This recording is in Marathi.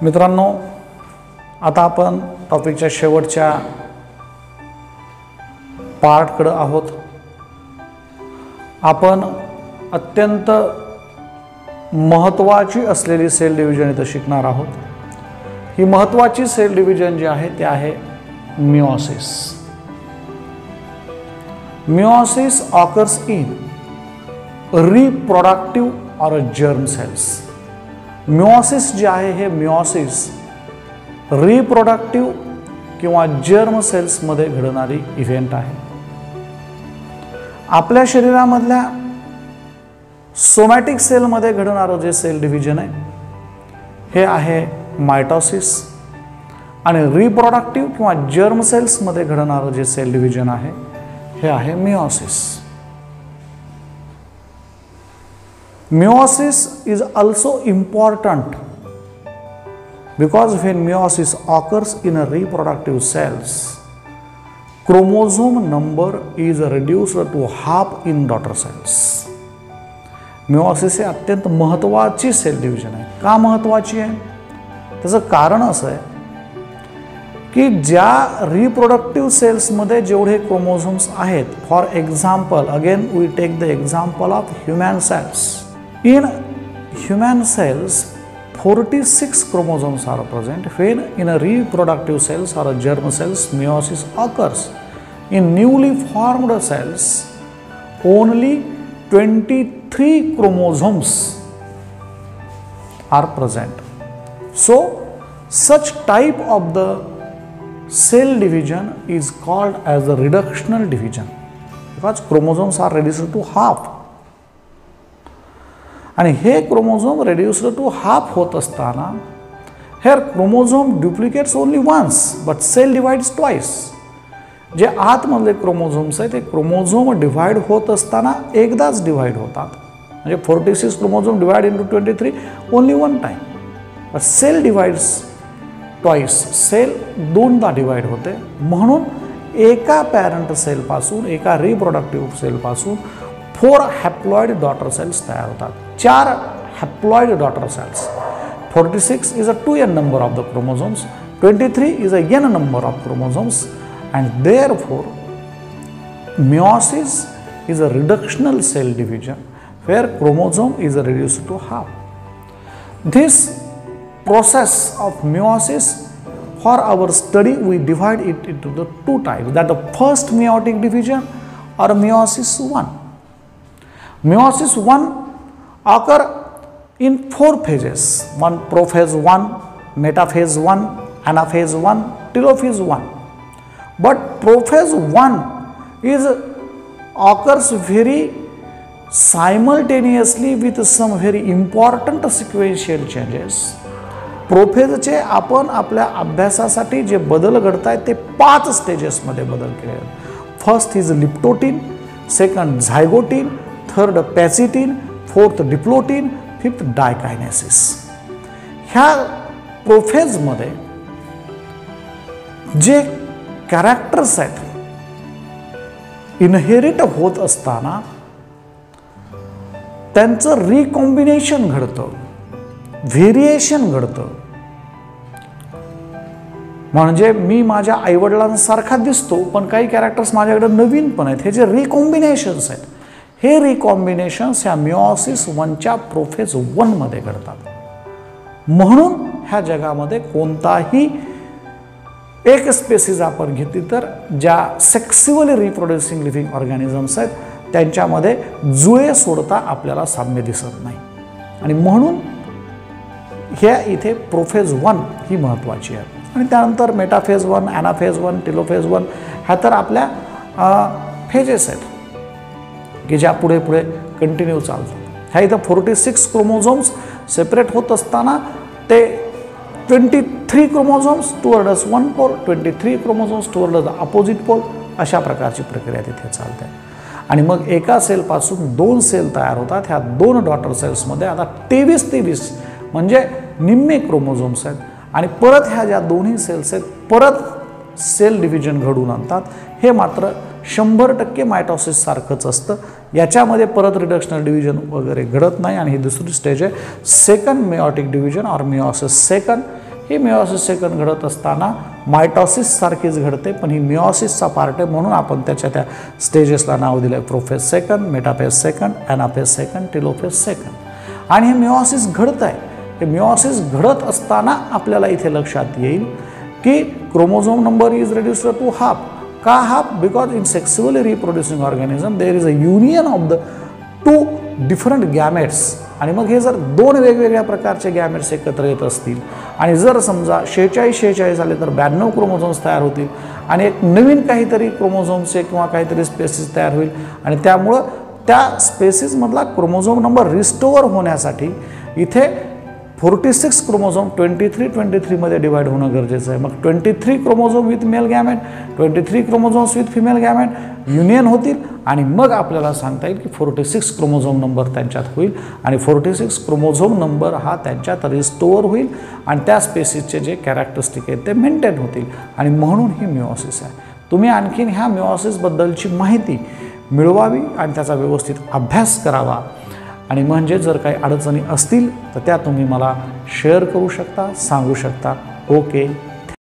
मित्रांनो, आता आपण टॉपिकच्या शेवटच्या पार्टकडे आहोत. आपण अत्यंत महत्त्वाची असलेली सेल डिव्हिजन इथं शिकणार आहोत. ही महत्त्वाची सेल डिव्हिजन जी आहे ते आहे meiosis. Meiosis occurs in reproductive और जर्म सेल्स. मिओसिस जे आहे हे मिओसिस रिप्रोडक्टिव्ह किंवा जर्म सेल्समध्ये घडणारी इव्हेंट आहे. आपल्या शरीरामधल्या सोमॅटिक सेलमध्ये घडणारं जे सेल डिव्हिजन आहे हे आहे मायटोसिस आणि रिप्रोडक्टिव्ह किंवा जर्म सेल्समध्ये घडणारं जे सेल डिव्हिजन आहे हे आहे meiosis. Meiosis is also important because when meiosis occurs in a reproductive cells, chromosome number is reduced to half in daughter cells. Meiosis हे अत्यंत महत्त्वाची सेल डिव्हिजन आहे. का महत्त्वाची आहे? त्याचं कारण असं आहे की ज्या रिप्रोडक्टिव्ह सेल्समध्ये जेवढे क्रोमोझोम्स आहेत, for example again we take the example of human cells. In human cells, 46 chromosomes are present. When in a reproductive cells or a germ cells, meiosis occurs. In newly formed cells, only 23 chromosomes are present. So, such type of the cell division is called as the reductional division because chromosomes are reduced to half. आणि हे क्रोमोझोम रेड्यूस्ड टू हाफ होत असताना here chromosome duplicates only once but cell divides twice. जे आतमधले क्रोमोझोम्स आहे ते क्रोमोझोम डिवाइड होत असताना एकदाच डिवाइड होतात. म्हणजे 46 chromosome divide into 23 only one time. But cell divides twice. Cell दोनदा डिवाइड होते. म्हणून एका पॅरंट सेलपासून एका रिप्रोडक्टिव्ह सेलपासून 4 हॅप्लॉइड डॉटर सेल्स तयार होतात. 4 haploid daughter cells. 46 is a 2n number of the chromosomes. 23 is a n number of chromosomes, and therefore meiosis is a reductional cell division where chromosome is reduced to half. This process of meiosis, for our study we divide it into the two types, that the first meiotic division or meiosis 1. Meiosis 1 occur in 4 phases. One prophase 1, metaphase 1, anaphase 1, telophase 1. But prophase 1 occurs very simultaneously with some very important sequential changes. प्रोफेजचे आपण आपल्या अभ्यासासाठी जे बदल घडतायत ते 5 स्टेजेसमध्ये बदल केले. First is leptotene, second zygotene, third pachytene, fourth diplotene, fifth diakinesis. ह्या प्रोफेजमध्ये जे कॅरेक्टर्स आहेत इनहेरिट होत असताना त्यांचं रिकॉम्बिनेशन घडतं, व्हेरिएशन घडतं. म्हणजे मी माझ्या आईवडिलांसारखा दिसतो पण काही कॅरेक्टर्स माझ्याकडे नवीन पण आहेत. हे जे रिकॉम्बिनेशन्स आहेत हे रिकॉम्बिनेशन्स ह्या मिओसिस 1च्या प्रोफेज 1 मध्ये घडतात. म्हणून ह्या जगामध्ये कोणताही एक स्पेसिस आपण घेतली तर ज्या सेक्सिवली रिप्रोड्युसिंग लिव्हिंग ऑर्गॅनिझम्स आहेत त्यांच्यामध्ये जुळे सोडता आपल्याला साम्य दिसत नाही. आणि म्हणून ह्या इथे प्रोफेज 1 ही महत्त्वाची आहे. आणि त्यानंतर मेटाफेज 1, ॲनाफेज 1, टेलोफेज 1 ह्या तर आपल्या फेजेस आहेत की ज्या पुढे पुढे कंटिन्यू चालतात. ह्या इथं 46 क्रोमोझोम्स सेपरेट होत असताना ते 23 chromosomes towards one pole, 23 chromosomes towards the opposite pole, अशा प्रकारची प्रक्रिया तिथे चालते. आणि मग एका सेलपासून 2 सेल तयार होतात. ह्या 2 डॉटर सेल्समध्ये आता 23 म्हणजे निम्मे क्रोमोझोम्स आहेत. आणि परत ह्या ज्या दोन्ही सेल्स आहेत परत सेल डिव्हिजन घडवून आणतात. हे मात्र 100% मायटोसिस सारखंच असतं. याच्यामध्ये परत रिडक्शनल डिव्हिजन वगैरे घडत नाही. आणि ही दुसरी स्टेज आहे सेकंड मेओटिक डिव्हिजन और मिओसिस सेकंड. ही मिओसिस सेकंड घडत असताना मायटॉसिस सारखीच घडते, पण ही मिओसिसचा पार्ट आहे म्हणून आपण त्याच्या त्या स्टेजेसला नाव दिलं आहे prophase second, metaphase second, anaphase second, telophase second. आणि हे मिओसिस घडत आहे. हे मिओसिस घडत असताना आपल्याला इथे लक्षात येईल की chromosome number is reduced to half. का half? Because in sexually reproducing organism there is a union of the two different gametes. आणि मग हे जर दोन वेगवेगळ्या प्रकारचे गॅमेट्स एकत्र येत असतील आणि जर समजा 46 आले तर 92 क्रोमोझोम्स तयार होतील आणि एक नवीन काहीतरी क्रोमोझोम्सचे किंवा काहीतरी स्पेसिस तयार होईल आणि त्यामुळं त्या स्पेसिसमधला क्रोमोझोम नंबर रिस्टोअर होण्यासाठी इथे 46 क्रोमोझोम 23 मध्ये डिवाइड होणं गरजेचं आहे. मग 23 chromosome with mail gamete, 23 chromosomes with female gamete union होतील आणि मग आपल्याला सांगता येईल की 46 क्रोमोझोम नंबर त्यांच्यात होईल आणि 46 क्रोमोझोम नंबर हा त्यांच्यात रिस्टोअर होईल आणि त्या स्पेसिसचे जे कॅरेक्टरिस्टिक आहेत ते मेंटेन होतील आणि म्हणून ही मिओसिस आहे. तुम्ही आणखीन ह्या मिओसिसबद्दलची माहिती मिळवावी आणि त्याचा व्यवस्थित अभ्यास करावा आणि म्हणजे जर काही अडचणी असतील तर त्या तुम्ही मला शेअर करू शकता, सांगू शकता. ओके.